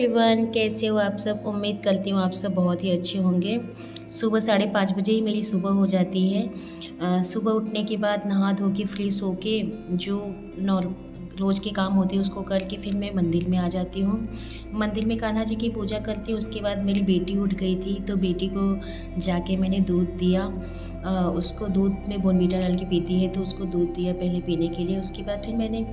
Everyone, कैसे हो आप सब। उम्मीद करती हूँ आप सब बहुत ही अच्छे होंगे। सुबह 5:30 बजे ही मेरी सुबह हो जाती है। सुबह उठने के बाद नहा धो के फ्रेश होके जो नॉर रोज़ के काम होते हैं उसको करके फिर मैं मंदिर में आ जाती हूँ। मंदिर में कान्हा जी की पूजा करती हूँ। उसके बाद मेरी बेटी उठ गई थी तो बेटी को जाके मैंने दूध दिया। उसको दूध में बॉर्नवीटा डाल के पीती है तो उसको दूध दिया पहले पीने के लिए। उसके बाद फिर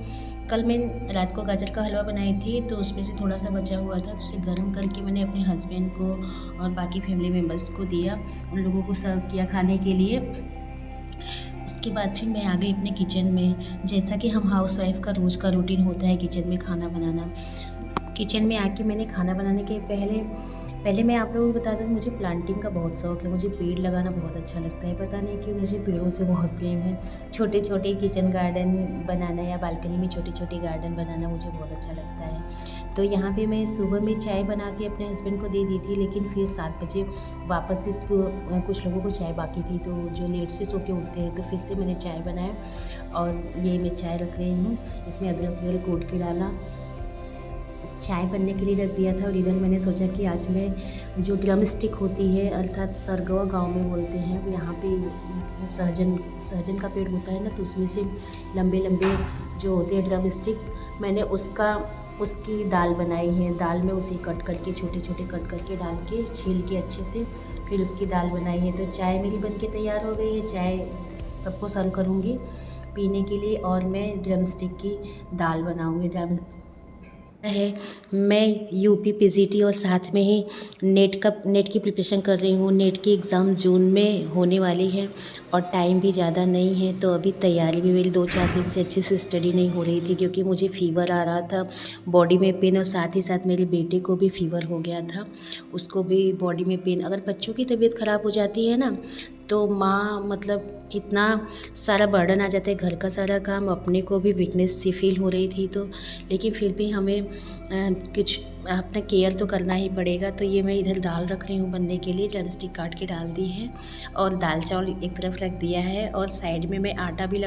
कल मैं रात को गाजर का हलवा बनाई थी तो उसमें से थोड़ा सा बचा हुआ था तो उसे गर्म करके मैंने अपने हस्बैंड को और बाकी फैमिली मेम्बर्स को दिया, उन लोगों को सर्व किया खाने के लिए। उसके बाद फिर मैं आ गई अपने किचन में। जैसा कि हम हाउसवाइफ का रोज़ का रूटीन होता है किचन में खाना बनाना। किचन में आके मैंने खाना बनाने के पहले मैं आप लोगों को बता दूँ, मुझे प्लांटिंग का बहुत शौक़ है। मुझे पेड़ लगाना बहुत अच्छा लगता है। पता नहीं क्यों मुझे पेड़ों से बहुत प्रेम है। छोटे छोटे किचन गार्डन बनाना या बालकनी में छोटे छोटे गार्डन बनाना मुझे बहुत अच्छा लगता है। तो यहाँ पे मैं सुबह में चाय बना के अपने हस्बैंड को दे दी थी, लेकिन फिर 7 बजे वापस से कुछ लोगों को चाय बाकी थी तो जो लेट से सो के उठते हैं तो फिर से मैंने चाय बनाया और ये मैं चाय रख रही हूँ। इसमें अदरक वगैरह कूट के डाला, चाय बनने के लिए रख दिया था। और इधर मैंने सोचा कि आज मैं जो स्टिक होती है अर्थात सरगवा गांव में बोलते हैं, यहाँ पे सहजन का पेड़ होता है ना, तो उसमें से लंबे लंबे जो होते हैं स्टिक, मैंने उसकी दाल बनाई है। दाल में उसे कट करके छोटे छोटे कट करके डाल के छील के अच्छे से फिर उसकी दाल बनाई है। तो चाय मेरी बन के तैयार हो गई है। चाय सबको सर्व करूँगी पीने के लिए और मैं स्टिक की दाल बनाऊँगी। मैं यूपी पीजीटी और साथ में ही नेट की प्रिपरेशन कर रही हूँ। नेट की एग्ज़ाम जून में होने वाली है और टाइम भी ज़्यादा नहीं है, तो अभी तैयारी भी मेरी 2-4 दिन से अच्छे से स्टडी नहीं हो रही थी क्योंकि मुझे फ़ीवर आ रहा था, बॉडी में पेन, और साथ ही साथ मेरे बेटे को भी फ़ीवर हो गया था, उसको भी बॉडी में पेन। अगर बच्चों की तबीयत ख़राब हो जाती है ना तो माँ मतलब इतना सारा बर्डन आ जाता है, घर का सारा काम, अपने को भी वीकनेस सी फील हो रही थी। तो लेकिन फिर भी हमें कुछ अपना केयर तो करना ही पड़ेगा। तो ये मैं इधर दाल रख रही हूँ बनने के लिए। ड्रमस्टिक काट के डाल दी है और दाल चावल एक तरफ रख दिया है और साइड में मैं आटा भी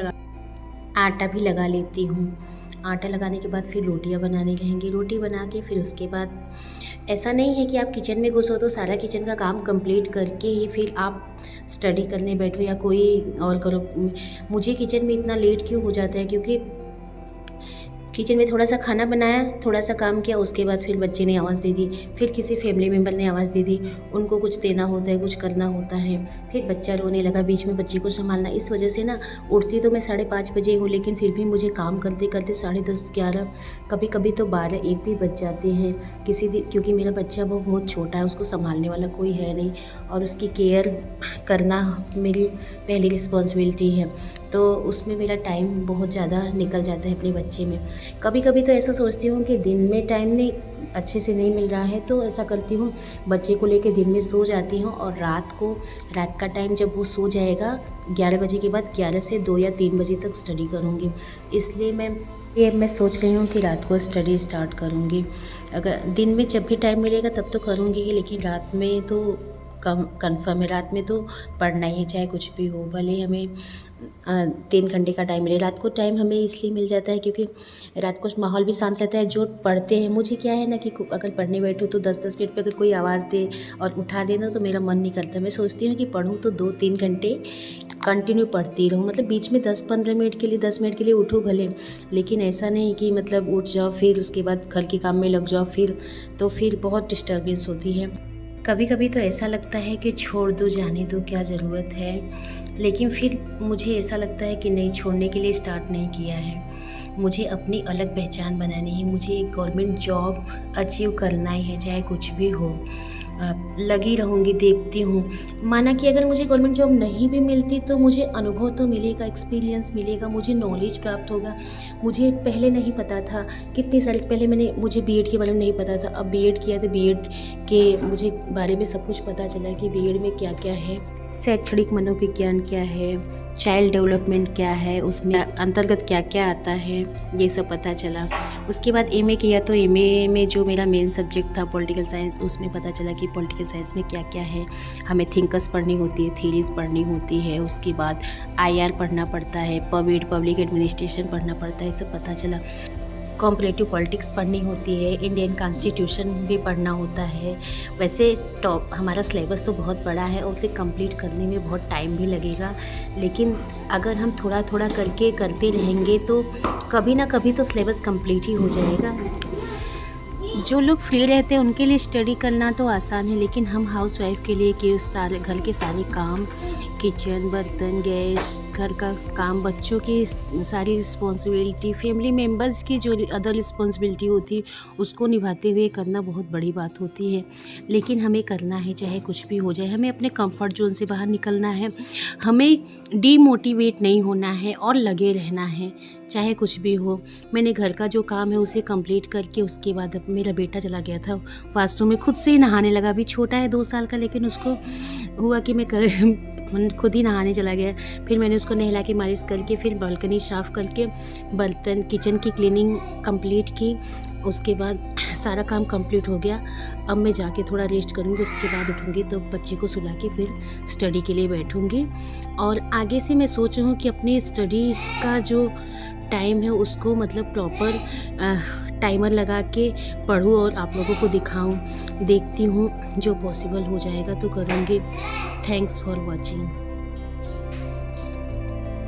लगा लेती हूँ। आटा लगाने के बाद फिर रोटियां बनाने रहेंगी। रोटी बना के फिर उसके बाद ऐसा नहीं है कि आप किचन में घुसो तो सारा किचन का काम कंप्लीट करके ही फिर आप स्टडी करने बैठो या कोई और करो। मुझे किचन में इतना लेट क्यों हो जाता है, क्योंकि किचन में थोड़ा सा खाना बनाया, थोड़ा सा काम किया, उसके बाद फिर बच्चे ने आवाज़ दे दी, फिर किसी फैमिली मेम्बर ने आवाज़ दे दी, उनको कुछ देना होता है, कुछ करना होता है, फिर बच्चा रोने लगा, बीच में बच्चे को संभालना। इस वजह से ना उठती तो मैं 5:30 बजे हूँ, लेकिन फिर भी मुझे काम करते करते 10:30, 11, कभी कभी तो 12, 1 भी बज जाते हैं किसी दिन, क्योंकि मेरा बच्चा वो बहुत छोटा है, उसको संभालने वाला कोई है नहीं और उसकी केयर करना मेरी पहली रिस्पॉन्सिबिलिटी है। तो उसमें मेरा टाइम बहुत ज़्यादा निकल जाता है अपने बच्चे में। कभी कभी तो ऐसा सोचती हूँ कि दिन में टाइम नहीं अच्छे से नहीं मिल रहा है तो ऐसा करती हूँ, बच्चे को लेके दिन में सो जाती हूँ और रात का टाइम जब वो सो जाएगा 11 बजे के बाद 11 से 2 या 3 बजे तक स्टडी करूँगी। इसलिए मैं सोच रही हूँ कि रात को स्टडी स्टार्ट करूँगी। अगर दिन में जब भी टाइम मिलेगा तब तो करूँगी ही, लेकिन रात में तो कन्फर्म है, रात में तो पढ़ना ही है, चाहे कुछ भी हो। भले हमें 3 घंटे का टाइम मिले, रात को टाइम हमें इसलिए मिल जाता है क्योंकि रात को माहौल भी शांत रहता है। जो पढ़ते हैं, मुझे क्या है ना कि अगर पढ़ने बैठो तो 10-10 मिनट पे अगर कोई आवाज़ दे और उठा देना तो मेरा मन नहीं करता। मैं सोचती हूँ कि पढ़ूँ तो 2-3 घंटे कंटिन्यू पढ़ती रहूँ, मतलब बीच में 10-15 मिनट के लिए 10 मिनट के लिए उठूँ भले, लेकिन ऐसा नहीं कि मतलब उठ जाओ फिर उसके बाद घर के काम में लग जाओ, फिर बहुत डिस्टर्बेंस होती है। कभी कभी तो ऐसा लगता है कि छोड़ दो, जाने दो, क्या ज़रूरत है, लेकिन फिर मुझे ऐसा लगता है कि नहीं, छोड़ने के लिए स्टार्ट नहीं किया है। मुझे अपनी अलग पहचान बनानी है, मुझे एक गवर्नमेंट जॉब अचीव करना ही है, चाहे कुछ भी हो। लगी रहूँगी, देखती हूँ। माना कि अगर मुझे गवर्नमेंट जॉब नहीं भी मिलती तो मुझे अनुभव तो मिलेगा, एक्सपीरियंस मिलेगा, मुझे नॉलेज प्राप्त होगा। मुझे पहले नहीं पता था, कितने साल पहले मुझे बीएड के बारे में नहीं पता था, अब बीएड किया तो बीएड के मुझे बारे में सब कुछ पता चला कि बीएड में क्या क्या है, शैक्षणिक मनोविज्ञान क्या है, चाइल्ड डेवलपमेंट क्या है, उसमें अंतर्गत क्या क्या आता है, ये सब पता चला। उसके बाद एमए किया तो एमए में जो मेरा मेन सब्जेक्ट था पॉलिटिकल साइंस, उसमें पता चला कि पॉलिटिकल साइंस में क्या क्या है। हमें थिंकर्स पढ़नी होती है, थीरीज पढ़नी होती है, उसके बाद आईआर पढ़ना पड़ता है, पब्लिक एडमिनिस्ट्रेशन पढ़ना पड़ता है, ये सब पता चला। कॉम्परेटिव पॉलिटिक्स पढ़नी होती है, इंडियन कॉन्स्टिट्यूशन भी पढ़ना होता है। वैसे टॉप हमारा सिलेबस तो बहुत बड़ा है और उसे कंप्लीट करने में बहुत टाइम भी लगेगा, लेकिन अगर हम थोड़ा थोड़ा करके करते रहेंगे तो कभी ना कभी तो सिलेबस कंप्लीट ही हो जाएगा। जो लोग फ्री रहते हैं उनके लिए स्टडी करना तो आसान है, लेकिन हम हाउसवाइफ के लिए कि सारे घर के सारे काम, किचन, बर्तन, गैस, घर का काम, बच्चों की सारी रिस्पॉन्सिबिलिटी, फैमिली मेम्बर्स की जो अदर रिस्पॉन्सिबिलिटी होती है उसको निभाते हुए करना बहुत बड़ी बात होती है। लेकिन हमें करना है, चाहे कुछ भी हो जाए। हमें अपने कंफर्ट जोन से बाहर निकलना है, हमें डीमोटिवेट नहीं होना है और लगे रहना है, चाहे कुछ भी हो। मैंने घर का जो काम है उसे कंप्लीट करके उसके बाद अब मेरा बेटा चला गया था वाशरूम में, खुद से ही नहाने लगा। अभी छोटा है 2 साल का, लेकिन उसको हुआ कि मैं खुद ही नहाने चला गया। फिर मैंने उसको नहला के मालिश करके फिर बालकनी साफ़ करके बर्तन, किचन की क्लीनिंग कंप्लीट की। उसके बाद सारा काम कंप्लीट हो गया। अब मैं जाके थोड़ा रेस्ट करूँगी, उसके बाद उठूँगी तो बच्चे को सुला के फिर स्टडी के लिए बैठूँगी। और आगे से मैं सोच रही हूँ कि अपनी स्टडी का जो टाइम है उसको मतलब प्रॉपर टाइमर लगा के पढूँ और आप लोगों को दिखाऊँ। देखती हूँ जो पॉसिबल हो जाएगा तो करूँगी। Thanks for watching.